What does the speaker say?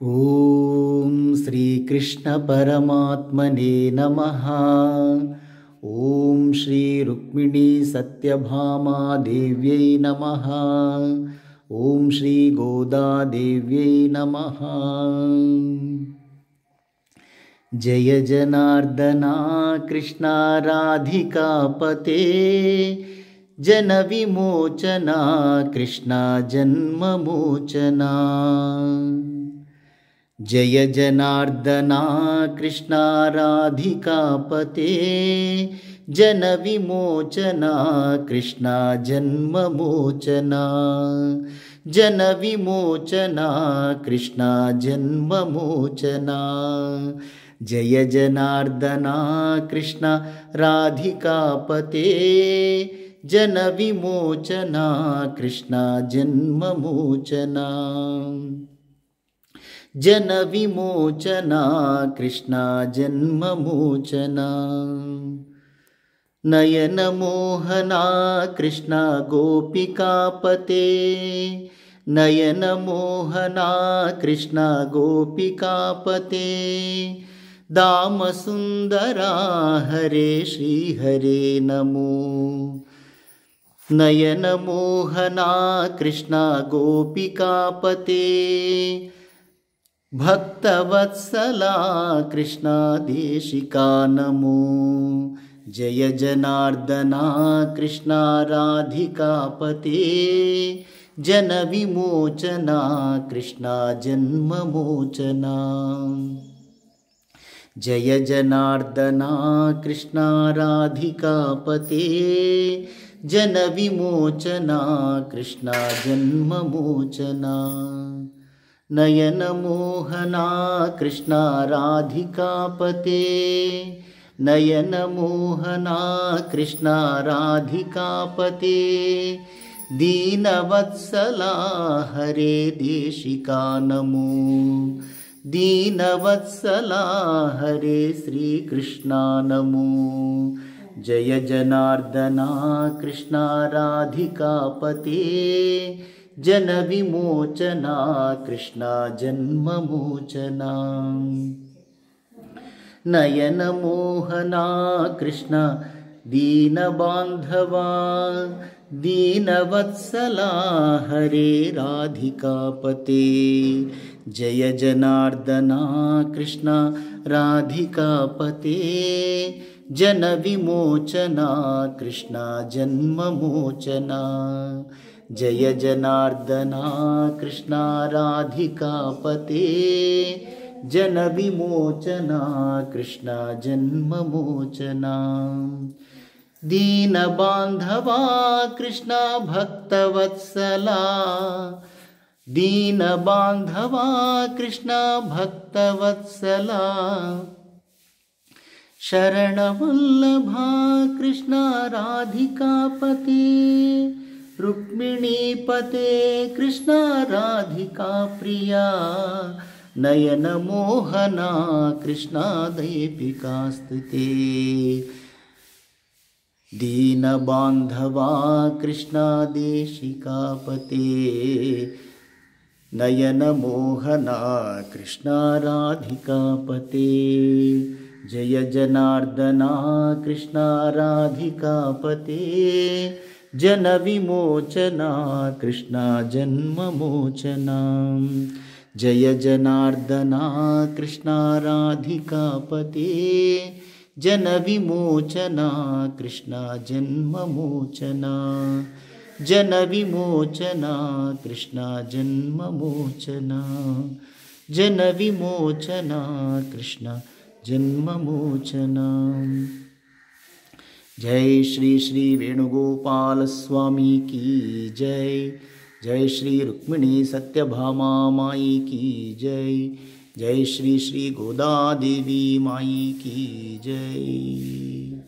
ఓం శ్రీకృష్ణ పరమాత్మనే నమః. ఓం శ్రీ రుక్మిణీ సత్యభామా దేవ్యై నమః. ఓం శ్రీ గోదాదేవ్యై నమః. జయ జనార్దనా కృష్ణ రాధికాపతే జన విమోచనా కృష్ణ జన్మమోచనా. జయ జనార్దనా కృష్ణ రాధికాపతే జన విమోచనా కృష్ణ జన్మమోచనా. జన విమోచనా కృష్ణ జన్మమోచనా. జయ జనార్దనా కృష్ణ రాధికాపతే జన విమోచనా కృష్ణ జన్మమోచనా. జన విమోచనా కృష్ణ జన్మమోచనా. నయన మోహనా కృష్ణ గోపికాపతే నయన మోహనా కృష్ణ గోపికాపతే. దామ సుందరా హరే శ్రీ హరే నమో. నయన మోహనా కృష్ణ గోపికాపతే భక్తవత్సలా కృష్ణ దేశికా నమో. జయ జనార్దనా కృష్ణ రాధికాపతే జన విమోచనా కృష్ణ జన్మమోచనా. జయ జనార్దనా కృష్ణ రాధికాపతే జన విమోచనా కృష్ణ జన్మమోచనా. నయన మోహనా కృష్ణ రాధికాపతే నయన మోహనా కృష్ణ రాధికాపతే. దీనవత్సలా హరే దేశికా నమో. దీనవత్సలా హరే శ్రీకృష్ణ నమో. జయ జనార్దనా కృష్ణ రాధికాపతే జన విమోచనా కృష్ణ జన్మమోచనా. నయన మోహనా కృష్ణ దీనబాంధవా దీనవత్సలా హరే రాధికాపతే. జయ జనార్దనా కృష్ణ రాధికాపతే జన విమోచనా కృష్ణ జన్మమోచనా. జయ జనార్దనా కృష్ణ రాధికాపతే జన విమోచనా కృష్ణ జన్మమోచనా. దీనబాంధవా కృష్ణ భక్తవత్సలా దీనబాంధవా కృష్ణ భక్తవత్సలా. శరణవల్లభా కృష్ణ రాధికాపతే రుక్మిణీపతే కృష్ణ రాధికా ప్రియా. నయన మోహనా కృష్ణ దైపికాస్తుతే. దీనబాంధవా కృష్ణ దేశికాపతే నయన మోహనా కృష్ణ రాధికాపతే. జయ జనార్దనా కృష్ణ రాధికాపతే జన విమోచనా కృష్ణ జన్మమోచనా. జయ జనార్దనా కృష్ణ రాధికాపతే జన విమోచనా కృష్ణ జన్మమోచనా. జన విమోచనా కృష్ణ జన్మమోచనా. జన విమోచనా కృష్ణ జన్మమోచనా. జై శ్రీ శ్రీ వేణుగోపాల స్వామి की जय. जय श्री रुक्मिणी सत्यभामा माई की जय. जय श्री श्री गोदा देवी माई की जय.